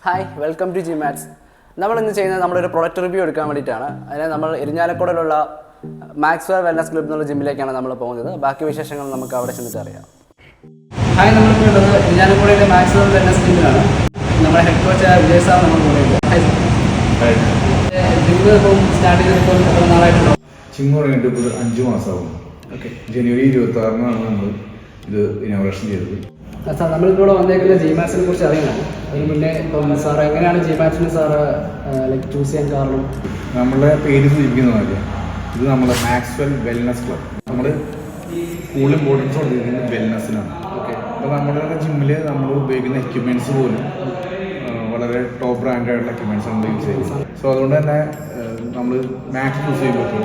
Hi welcome to G maths. നമ്മളിന്ന് ചെയ്യുന്നത് നമ്മളൊരു പ്രൊഡക്റ്റ് റിവ്യൂ എടുക്കാൻ വേണ്ടിയിട്ടാണ്. അതിന് നമ്മൾ ഇരിഞ്ഞാലക്കുടയിലുള്ള മാക്സ്വെൽ വെൽനസ് ക്ലബ് എന്നുള്ള ജിമ്മിലേക്കാണ് നമ്മൾ പോകുന്നത്. ബാക്കി വിശേഷങ്ങൾ നമുക്ക് അവിടെ ചെന്നിട്ട് അറിയാം. ഹായ്, നമ്മളിപ്പോൾ ഉള്ളത് ഇരിഞ്ഞാലക്കുടയിലെ മാക്സ്വെൽ വെൽനസ് ജിമ്മിലാണ്. നമ്മുടെ ഹെഡ് കോച്ച് വിജയ് സാർ നമ്മൾ പോകുന്നത്. ജിമ്മ് ഇപ്പം സ്റ്റാർട്ട് ചെയ്തിപ്പോൾ എത്ര നാളായിട്ടുണ്ടോ? ജിമ്മ് തുടങ്ങിയിട്ട് ഇപ്പോൾ 5 മാസമാകും. ഓക്കെ, ജനുവരി 26-നാണ് നമ്മൾ ഇത് ഇനോഗ്രേഷൻ ചെയ്തത്. സാർ, നമ്മളിപ്പോൾ ഇവിടെ വന്നേക്കുന്ന ജി മാത്സിനെ കുറിച്ച് അറിയണം. അതിന് മുന്നേ ഇപ്പം സാർ എങ്ങനെയാണ് ജി മാത്സിന് സാറ് ചൂസ് ചെയ്യാൻ കാരണം? നമ്മളെ പേര് സൂചിപ്പിക്കുന്നതല്ല, ഇത് നമ്മുടെ മാക്സ്വെൽ വെൽനസ് ക്ലബ്. നമ്മൾ കൂടുതൽ ഇമ്പോർട്ടൻസ് കൊടുത്തിരിക്കുന്നത് വെൽനസ്സിനാണ്. ഓക്കെ, അപ്പോൾ നമ്മുടെ ജിമ്മിൽ നമ്മൾ ഉപയോഗിക്കുന്ന എക്യുപ്മെൻറ്റ്സ് പോലും വളരെ ടോപ്പ് ബ്രാൻഡായിട്ടുള്ള എക്യുപ്മെൻറ്റ്സ് നമ്മൾ യൂസ് ചെയ്യുന്നത്. സോ അതുകൊണ്ട് തന്നെ നമ്മൾ മാറ്റ് ചൂസ് ചെയ്യുമ്പോൾ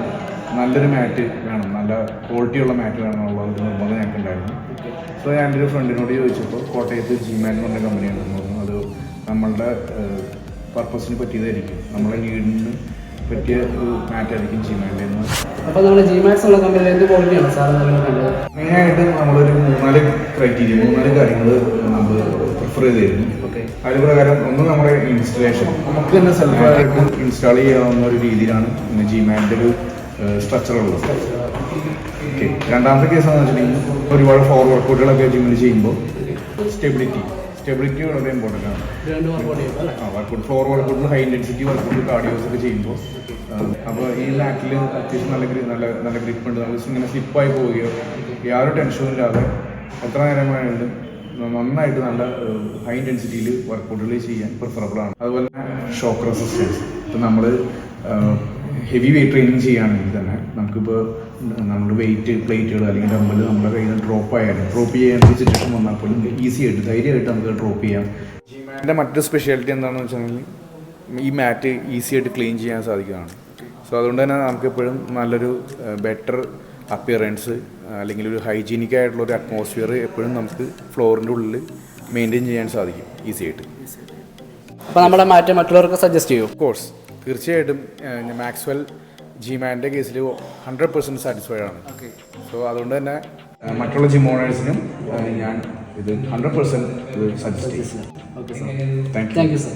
നല്ലൊരു മാറ്റ് വേണം, നല്ല ക്വാളിറ്റിയുള്ള മാറ്റ് വേണം എന്നുള്ള ഒരു നിർബന്ധം ഞങ്ങൾക്ക് ഉണ്ടായിരുന്നു. സോ ഞാൻ എൻ്റെ ഒരു ഫ്രണ്ടിനോട് ചോദിച്ചപ്പോൾ കോട്ടയത്ത് ജി മാറ്റ് എന്ന് പറഞ്ഞ കമ്പനി ഉണ്ടെന്ന് പറഞ്ഞു. അത് നമ്മളുടെ പർപ്പസിന് പറ്റിയതായിരിക്കും, നമ്മളെ നീഡിന് പറ്റിയ ഒരു മാറ്റായിരിക്കും ജി മാറ്റ് എന്ന്. അപ്പോൾ നമ്മൾ ജി മാറ്റ്സ് ഉള്ള കമ്പനിയിൽ എന്ത് ക്വാളിറ്റിയാണ് സാർ കണ്ടത്? മെയിനായിട്ട് നമ്മളൊരു 3-4 കാര്യങ്ങൾ നമ്മൾ പ്രിഫർ ചെയ്തിരുന്നു. ഓക്കെ, അതിന് പ്രകാരം ഒന്ന് നമ്മുടെ ഇൻസ്റ്റലേഷൻ, നമുക്ക് തന്നെ സെൽഫായിട്ട് ഇൻസ്റ്റാൾ ചെയ്യാവുന്ന ഒരു രീതിയിലാണ് ജി മാറ്റിൻ്റെ ഒരു സ്ട്രക്ചർ ഉള്ളത്. ഓക്കെ, രണ്ടാമത്തെ കേസ് എന്ന് വെച്ചിട്ടുണ്ടെങ്കിൽ ഒരുപാട് ഫോർ വർക്കൗട്ടുകളൊക്കെ ജിമ്മിൽ ചെയ്യുമ്പോൾ സ്റ്റെബിലിറ്റി വളരെ ഇമ്പോർട്ടൻ്റ് ആണ്. വർക്കൗട്ട്, ഫ്ലോർ വർക്കൗട്ടിൽ ഹൈ ഇൻറ്റൻസിറ്റി വർക്കൗട്ട്, കാർഡിയോസ് ഒക്കെ ചെയ്യുമ്പോൾ അപ്പോൾ ഈ മാറ്റിൽ അത്യാവശ്യം നല്ല ഗ്രിപ്പ് ഉണ്ട്. നമ്മൾ ഇങ്ങനെ സ്ലിപ്പായി പോവുകയോ യാതൊരു ടെൻഷനും ഇല്ലാതെ എത്ര നേരമായാലും നന്നായിട്ട് നല്ല ഹൈ ഇൻറ്റൻസിറ്റിയിൽ വർക്കൗട്ടുകൾ ചെയ്യാൻ പ്രിഫറബിൾ ആണ്. അതുപോലെ ഷോക്ക് റെസിസ്റ്റൻസ്, ഇപ്പം നമ്മൾ ഹെവി വെയിറ്റ് ട്രെയിനിങ് ചെയ്യുകയാണെങ്കിൽ തന്നെ നമുക്കിപ്പോൾ നമ്മുടെ വെയിറ്റ് പ്ലേറ്റുകൾ അല്ലെങ്കിൽ ഡമ്പൽ നമ്മുടെ കയ്യിൽ നിന്ന് ഡ്രോപ്പ് ചെയ്യാൻ സിറ്റുവേഷൻ വന്നാൽ പോലും ഈസി ആയിട്ട് ധൈര്യമായിട്ട് നമുക്ക് ഡ്രോപ്പ് ചെയ്യാം. ജി മാറ്റിൻ്റെ മറ്റൊരു സ്പെഷ്യാലിറ്റി എന്താണെന്ന് വെച്ചിട്ടുണ്ടെങ്കിൽ ഈ മാറ്റ് ഈസി ആയിട്ട് ക്ലീൻ ചെയ്യാൻ സാധിക്കുന്നതാണ്. സോ അതുകൊണ്ട് തന്നെ നമുക്കെപ്പോഴും നല്ലൊരു ബെറ്റർ അപ്പിയറൻസ് അല്ലെങ്കിൽ ഒരു ഹൈജീനിക് ആയിട്ടുള്ള ഒരു അറ്റ്മോസ്ഫിയർ എപ്പോഴും നമുക്ക് ഫ്ലോറിൻ്റെ ഉള്ളിൽ മെയിൻറ്റെയിൻ ചെയ്യാൻ സാധിക്കും ഈസി ആയിട്ട്. അപ്പോൾ നമ്മുടെ മാറ്റ് മറ്റുള്ളവർക്ക് സജസ്റ്റ് ചെയ്യും? ഓഫ് കോഴ്സ്, തീർച്ചയായിട്ടും മാക്സ്വെൽ ജി മാറ്റിൻ്റെ കേസിൽ 100% സാറ്റിസ്ഫൈഡ് ആണ്. ഓക്കെ, സോ അതുകൊണ്ട് തന്നെ മറ്റുള്ള ജിം ഓണേഴ്സിനും ഞാൻ ഇത് 100% സജസ്റ്റ് ചെയ്യും. Okay sir, thank you sir.